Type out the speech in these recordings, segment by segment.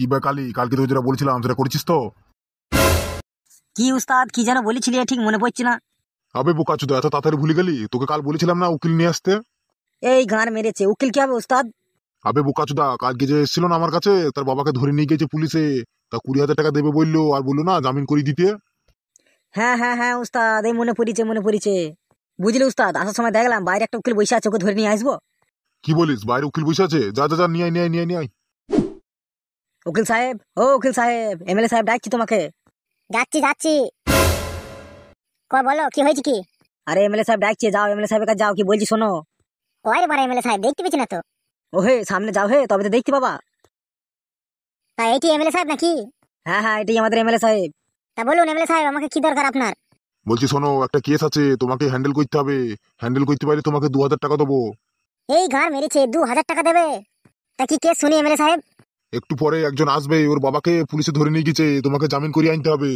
কি বা কালি, কালকে তো যেটা বলছিলাম সেটা করেছিস তো? কি উস্তাদ, কি যেন বলেছিলি ঠিক মনে পড়ছে না। আবে বোকাচোদা, এত তাড়াতাড়ি ভুলে গেলি? তোকে কাল বলেছিলাম না উকিল নিয়ে আসতে? এই গান মেরেছে, উকিল কি হবে উস্তাদ? আবে বোকাচোদা, কালকে যে এসেছিল না আমার কাছে, তার বাবাকে ধরে নিয়ে গেছে পুলিশে। তা 20,000 টাকা দেবে বললো, আর বললো না জামিন করে দিতে। হ্যাঁ হ্যাঁ হ্যাঁ উস্তাদ, এই মনে পড়িছে মনে পড়িছে। বুঝলি উস্তাদ, আসার সময় দেখলাম বাইরে একটা উকিল বসে আছে, ওকে ধরে নিয়ে আসবো। কি বলিস, বাইরে উকিল বসে আছে? যা যা যা, নিয়ে আয় নিয়ে আয় নিয়ে আয় নিয়ে আয়। উকিল সাহেব, ও উকিল সাহেব, এমএলএ সাহেব ডাকছি তোমাকে। যাচ্ছি যাচ্ছি। বলো কি হয়েছে কি? আরে এমএলএ সাহেব ডাকছে, যাও এমএলএ সাহেবের কাছে যাও, কি বলছি শোনো। কয় রে বাড়া এমএলএ সাহেব, দেখতে পেছি না তো। ও হে, সামনে যাও হে, তবে তো দেখতে পাবা। তা এইটি এমএলএ সাহেব নাকি? হ্যাঁ হ্যাঁ, এটাই আমাদের এমএলএ সাহেব। তা বলুন এমএলএ সাহেব, আমাকে কি দরকার আপনার? বলছি শোনো, একটা কেস আছে, তোমাকে হ্যান্ডেল করতে হবে। হ্যান্ডেল করতে পারলে তোমাকে 2,000 টাকা দেবো। এই ঘর মেরেছে, 2,000 টাকা দেবে? তা কি কেস শুনি এমএলএ সাহেব। একটু পরে একজন আসবে, ওর বাবাকে পুলিশে ধরে নিয়ে গেছে, তোমাকে জামিন করিয়ে আনতে হবে।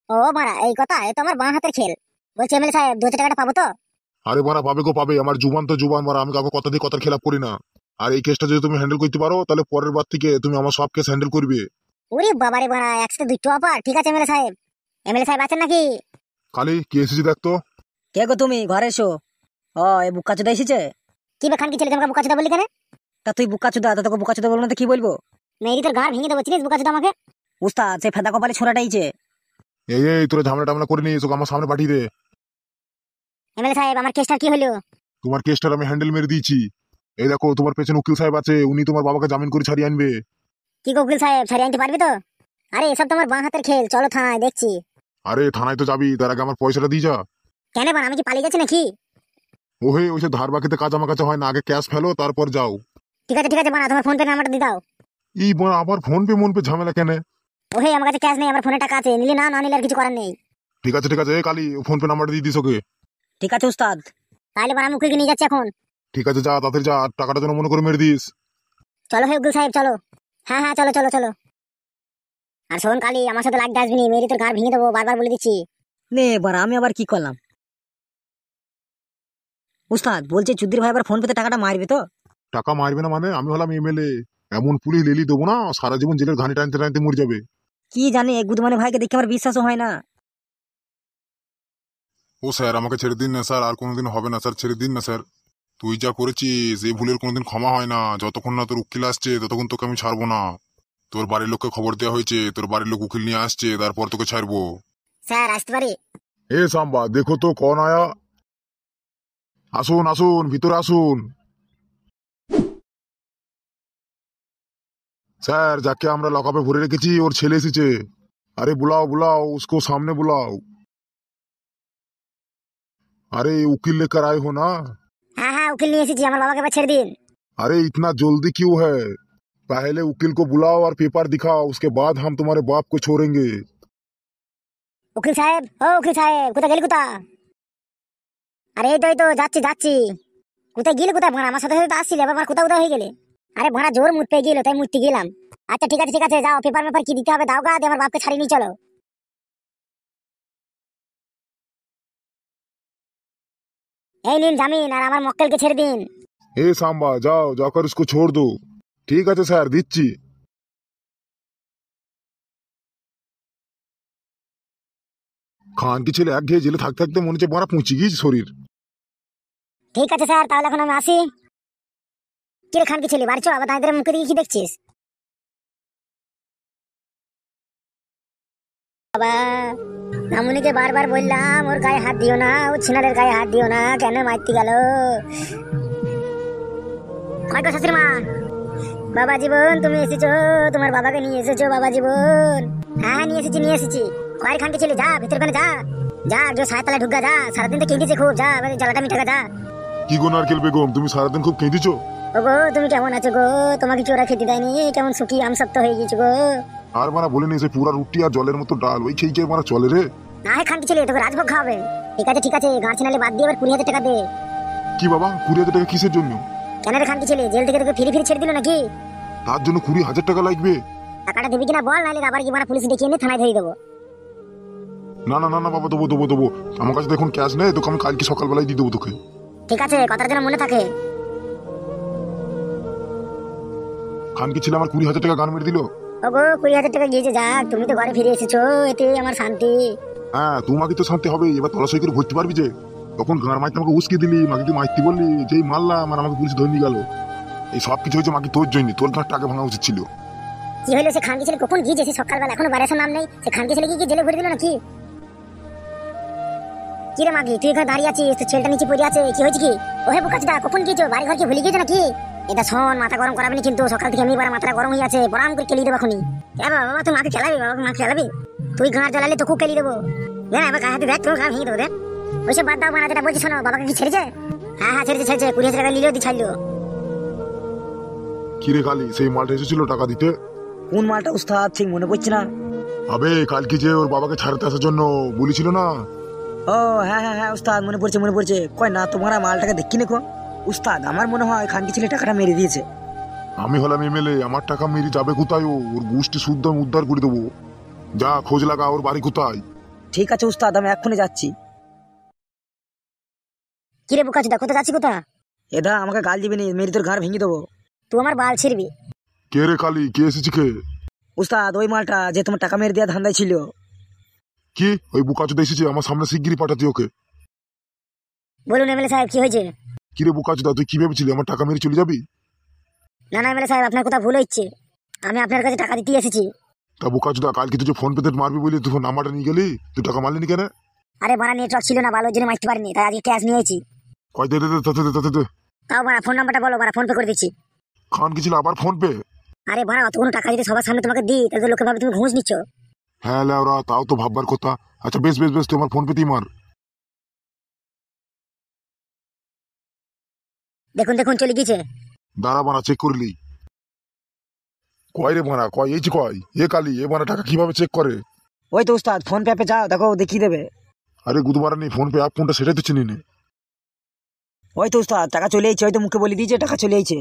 ও বাড়া, এই কথা, এ তো আমার বাঁ হাতের খেল। বলছি এমএলএ সাহেব, 2,000 টাকাটা পাবো তো? আরে মারা পাবে গো পাবে, আমার জুবান তো জুবান মারা, আমি কাউকে কথা দিয়ে কথার খেলাপ করি না। আর এই কেসটা যদি তুমি হ্যান্ডেল করতে পারো, তাহলে পরের বার থেকে তুমি আমার সব কেস হ্যান্ডেল করবে। ওরে বাবারে বাড়া, একসাথে দুটো অফার। ঠিক আছে এমএলএ সাহেব। এমএলএ সাহেব আছেন নাকি? কালি, কি এসেছি দেখতো। কে গো তুমি, ঘরে এসো। ও, এই বুক্কাচোদা এসেছে। কি বে খান, কি ছেলে তোমাকে বোকাচোদা বললি কেন? তা তুই বুক্কাচোদা, তা তোকে বুক্কাচোদা বলবো না তো কি বলবো? মেরি তোর ঘর ভেঙে দেবো, চিনিস বোকাচোদা আমাকে? উস্তাদ, সে ফেদা কপালে ছোড়াটাইছে। এই এই, তোরা ঝামেলা টামলা করে নিয়ে তোকে আমার সামনে পাঠিয়ে দে। এমএলএ সাহেব, আমার কেসটা কি হলো? তোমার কেসটার আমি হ্যান্ডেল মেরে দিয়েছি। এই দেখো, তোমার পেছনে উকিল সাহেব আছে, উনি তোমার বাবাকে জামিন করে ছাড়িয়ে আনবে। কি গো উকিল সাহেব, ছাড়িয়ে আনতে পারবি তো? আরে এসব তোমার বাঁ হাতের খেল, চলো থানায় দেখছি। আরে থানায় তো যাবি, তার আগে আমার পয়সাটা দিয়ে যা। কেন বান, আমি কি পালিয়ে যাচ্ছি নাকি? ওহে, ওইসব ধার বাকিতে কাজ আমার কাছে হয় না, আগে ক্যাশ ফেলো তারপর যাও। ঠিক আছে বানা, তোমার ফোন পে নাম্বারটা দিয়ে দাও। এই বোন, আবার ফোন পে মন পে ঝামেলা কেন? ওহে, আমার কাছে ক্যাশ নেই, আমার ফোনে টাকা আছে, নিলে না, না নিলে আর কিছু করার নেই। ঠিক আছে ঠিক আছে, এই কালি, ফোন পে নাম্বারটা দিয়ে দিস ওকে। ঠিক আছে উস্তাদ। তাহলে বান, আমি উকিলকে নিয়ে যাচ্ছি এখন। ঠিক আছে, যা তাড়াতাড়ি যা, আর টাকাটা যেন মনে করে মেরে দিস। চলো হে উকিল সাহেব, চলো। হ্যাঁ হ্যাঁ, চলো চলো চলো। আর শোন কালি, আমার সাথে লাগতে আসবি নি, মেরি তোর ঘাড় ভেঙে দেবো, বারবার বলে দিচ্ছি। নে এবার আমি আবার কি করলাম? উস্তাদ বলছে চুদ্দির ভাই আবার ফোন পেতে টাকাটা মারবে তো? টাকা মারবে না মানে? আমি হলাম এমএলএ, এমন পুলিশ লেলি দেবো না, সারা জীবন জেলের ঘানি টানতে টানতে মরে যাবে। কি জানি, এক গুদমানি ভাইকে দেখে আমার বিশ্বাসও হয় না। ও স্যার, আমাকে ছেড়ে দিন না স্যার, আর কোনোদিন হবে না স্যার, ছেড়ে দিন না স্যার। তুই যা করেছিস, এই ভুলের কোনোদিন ক্ষমা হয় না। যতক্ষণ না তোর উকিল আসছে ততক্ষণ তোকে আমি ছাড়বো না। তোর বাড়ির লোককে খবর দেওয়া হয়েছে, তোর বাড়ির লোক উকিল নিয়ে আসছে, তারপর তোকে ছাড়বো। স্যার আসতে পারি? এ সাম্বা, দেখো তো কন আয়া। আসুন আসুন, ভিতরে আসুন। স্যার, যাকে আমরা লকআপে ভরে রেখেছি, ওর ছেলে এসেছে। আরে বুলাও বুলাও, उसको सामने बुलाओ। अरे उकील लेकर आए हो ना? হ্যাঁ হ্যাঁ, উকিল নিয়ে এসেছি, আমার বাবাকে এবার ছেড়ে দিন। अरे इतना जल्दी क्यों है? पहले उकील को बुलाओ और पेपर दिखाओ, उसके बाद हम तुम्हारे बाप को छोड़ेंगे। উকিল সাহেব, ও উকিল সাহেব, কোথায় গেলি কোথা? আরে এই তো যাচ্ছি যাচ্ছি। কোথায় গেলি কোথায় ভাড়া? আমার সাথে সাথে তো আসছিলে, আবার কোথাও কোথাও হয়ে গেলে। আরে ভাড়া জোর মুত পেয়ে গেল, তাই মুততে গেলাম। আচ্ছা ঠিক আছে, যাও পেপার মেপার কি দিতে হবে দাও গা, দিয়ে আমার বাপকে ছাড়িয়ে নিয়ে চলো। এই নিন জামিন, আর আমার মক্কেলকে ছেড়ে দিন। ए सांबा, जाओ जाकर उसको छोड़ दो। ঠিক আছে স্যার, দিচ্ছি। খান কি ছেলে, এক ঘেয়ে জেলে থাকতে থাকতে মনে হচ্ছে বড় পুঁচি গিয়েছে শরীর। ঠিক আছে স্যার, তাহলে এখন আমি আসি। কিরে খান কি ছেলে, বাড়ি চ, আবার দাঁড়িয়ে মুখে দিকে কি দেখছিস? বাবা, মামুনিকে বারবার বললাম ওর গায়ে হাত দিও না, ও ছিনারের গায়ে হাত দিও না, কেন মারতে গেল? কয় গো শাশুড়ি মা? বাবা জীবন, তুমি এসেছো, তোমার বাবাকে নিয়ে এসেছো বাবা জীবন? হ্যাঁ নিয়ে এসেছি। কয় খান কি ছেলে, যা ভিতরে কোনে যা, যা যে সায়তালা ঢুকা যা, সারাদিন তো কেঁদেছে খুব, যা এবার জ্বালাটা মিটাকা যা। কি গো নারকেল বেগম, তুমি সারাদিন খুব কেঁদেছো? ওগো তুমি কেমন আছো গো? তোমাকে চোরা খেতে দেয়নি? কেমন সুখী আমসত্ব হয়ে গেছো গো? আর মারা বলিনি, সে পুরা রুটি আর জলের মতো ডাল, ওই খেয়ে খেয়ে মারা চলে রে। না হয় খানকি ছেলে, তোকে রাজভোগ খাওয়াবে। ঠিক আছে, গাঁ ছিনালে বাদ দিয়ে এবার 20,000 টাকা দে। কি বাবা, 20,000 টাকা কিসের জন্য? কেন রে খানকি ছেলে, জেল থেকে তোকে ফিরে ছেড়ে দিল নাকি? তার জন্য 20,000 টাকা লাগবে? টাকাটা দিবি কিনা বল, নাহলে আবার কি মানে পুলিশ ডেকে এনে থানায় ধরে দেবো। না না না না বাবা, দেবো দেবো দেবো। আমার কাছে দেখুন ক্যাশ নেই, তোকে আমি কালকে সকালবেলায় দিয়ে দেবো তোকে। ঠিক আছে, কথাটা যেন মনে থাকে। খান কি ছিল আমার 20,000 টাকা গান মেরে দিল। ওগো 20,000 টাকা গিয়েছে, যাক তুমি তো ঘরে ফিরে এসেছো, এতে আমার শান্তি। হ্যাঁ তোমাকে তো শান্তি হবে, এবার তলাশই করে ভরতে পারবি যে। তখন গাঁর মাইতে আমাকে উস্কে দিলি, মাকে কি মাইতি বললি, যেই মারলাম আর আমাকে পুলিশ ধরে নিয়ে গেল। এই সব কিছু হয়েছে মাকে তোর জন্য, তোর ঘর টাকা ভাঙা উচিত ছিল। কি হলো, সে খানকি ছেলে কখন গিয়েছে? সে সকালবেলা এখনো বাড়ি আসার নাম নেই। সে খানকি ছেলে কি জেলে ভরে দিল নাকি? কি রে মাগি, তুই এখানে দাঁড়িয়ে আছিস, তোর ছেলেটা নিচে পড়ে আছে, কি হয়েছে কি? ওহে বোকাচোদা, কখন গিয়েছো? বাড়ি ঘর কি ভুলে গিয়েছো নাকি? এটা শোন, মাথা গরম করাবি না কিন্তু, সকাল থেকে এমনি মাথাটা গরম হয়ে আছে, বরাম করে কেলিয়ে দেবো এখনই। বাবা তুই মাকে খেলাবি? বাবাকে মাকে খেলাবি? তুই গাঁড় জ্বালালে তোকে কেলিয়ে দেবো। দেখ আমার গায়ে হাতে দেখ, তোর গা ভেঙে দেবো। দেখ ওইসব বাদ দাও, যেটা বলছি শোনো, বাবাকে কি ছেড়েছে? হ্যাঁ ছেড়েছে, 20,000 টাকা নিলেও দি ছাড়লো। কিরে কালি, সেই মালটা এসেছিল টাকা দিতে? কোন মালটা উস্তাদ ঠিক মনে পড়ছে না। আবে কালকে যে ওর বাবাকে ছাড়তে আসার জন্য বলেছিল না? ও হ্যাঁ উস্তাদ, মনে পড়ছে। কয় না তোমার মালটাকে দেখি নেকো উস্তাদ, আমার মনে হয় খানকি ছেলে টাকাটা মেরে দিয়েছে। আমি হলাম এমএলএ, আমার টাকা মেরে যাবে কোথায়? ওর গোষ্ঠী শুদ্ধ আমি উদ্ধার করে দেবো। যা খোঁজ লাগা, ওর বাড়ি কোথায়। ঠিক আছে উস্তাদ, আমি এক্ষুনি যাচ্ছি। কি রে বোকাচোদা, কোথায় যাচ্ছি? কোথা? এদা আমাকে গাল দিবি নি, মেরে তোর ঘাড় ভেঙে দেবো। তুই আমার বাল ছিড়বি। কে রে কালি, কে এসেছে কে? উস্তাদ ওই মালটা যে তোমার টাকা মেরে দেওয়া ধান্দায় ছিল। কি ওই বুকাচুদা এসেছে? আমার সামনে শিগগিরই পাঠাতি ওকে। বলুন এমএলএ সাহেব, কি হয়েছে? কি রে বুকাচুদা, তুই কি ভেবেছিলি আমার টাকা মেরে চলে যাবি? না এমএলএ সাহেব, আপনার কথা ভুল হচ্ছে। আমি আপনার কাছে টাকা দিতে এসেছি। তা বুকাচুদা, কালকে তুই যে ফোন পেতে মারবি বলি তুই নাম্বারটা নিয়ে গেলি, তুই টাকা মারলি নি কেন? আরে বাড়া নেটওয়ার্ক ছিল না, ভালোর জন্য মারতে পারিনি, তাই আজকে ক্যাশ নিয়েছি। কয় দে দে দে, তাতে দে তাতে দে। তাও বাড়া ফোন নাম্বারটা বলো, বাড়া ফোন পে করে দিচ্ছি। খান কি ছিল আবার ফোন পে? আরে বাড়া অতগুলো টাকা যদি সবার সামনে তোমাকে দিই, তাহলে তো লোকে ভাবে তুমি ঘুষ নিচ্ছ। হ্যাঁ লেওরা, তাও তো ভাববার কথা। আচ্ছা বেশ বেশ বেশ, তুই আমার ফোন পেতেই মার। দেখুন চলে গিয়েছে। দাঁড়া বানা, চেক করলি? কয় রে বানা, কয় এই যে কয় এ কালি, এ বানা টাকা কিভাবে চেক করে? ওই তো উস্তাদ, ফোন পে যাও, দেখো দেখিয়ে দেবে। আরে গুদমারা নেই, ফোন পে অ্যাপ কোনটা সেটাই তো চিনি নে। ওই তো উস্তাদ, টাকা চলে এসেছে, ওই তো মুখে বলে দিয়েছে টাকা চলে এসেছে।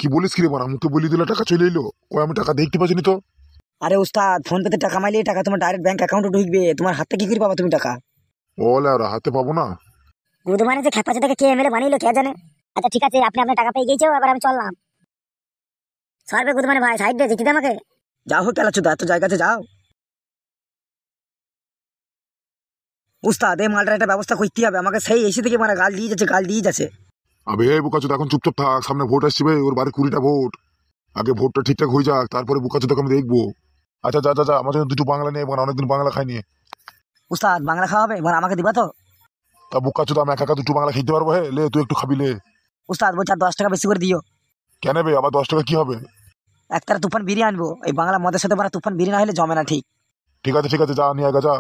কি বলিস কি রে বানা, মুখে বলি দিলে টাকা চলে এলো? কয় আমি টাকা দেখতে পাচ্ছি তো। আরে উস্তাদ, ফোন পেতে টাকা মাইলে টাকা তোমার ডাইরেক্ট ব্যাংক অ্যাকাউন্টে ঢুকবে, তোমার হাতে কি করে পাবা তুমি টাকা? ও লেওরা, হাতে পাবো না? গুদমানে যে খেপাচ্ছে থেকে কে এমএলএ বানিয়েলো কে জানে। আচ্ছা ঠিক আছে, আপনি আপনার টাকা পেয়ে গিয়েছো, এবার আমি চললাম। সরবে গুদমানে ভাই, সাইড দিয়ে জিতে দে আমাকে। যাও হোক খেলাচ্ছো, এত জায়গাতে যাও। উস্তাদ এই মালটার একটা ব্যবস্থা করতে হবে আমাকে, সেই এসে থেকে মানে গাল দিয়ে যাচ্ছে। আবে এই বুকাচোদা, এখন চুপচাপ থাক, সামনে ভোট আসছে বে, ওর বাড়ি 20টা ভোট। আগে ভোটটা ঠিকঠাক হয়ে যাক, তারপরে বুকাচোদাকে আমি দেখবো। আচ্ছা যা যা যা, আমার জন্য দুটো বাংলা নিয়ে, অনেকদিন বাংলা খাইনি। উস্তাদ বাংলা খাওয়াবে, মানে আমাকে দিবা তো? তা বুকাচোদা, আমি একা একা দুটো বাংলা খেতে পারবো? হে লে, তুই একটু খাবি লে। উস্তাদ বলছে আর 10 টাকা বেশি করে দিও। কেন বে, আবার 10 টাকা কি হবে? একটা তুফান বিরিয়ানি আনবো, এই বাংলা মদের সাথে মানে তুফান বিরিয়ানি হলে জমে না ঠিক। ঠিক আছে যা নিয়ে আগা যা।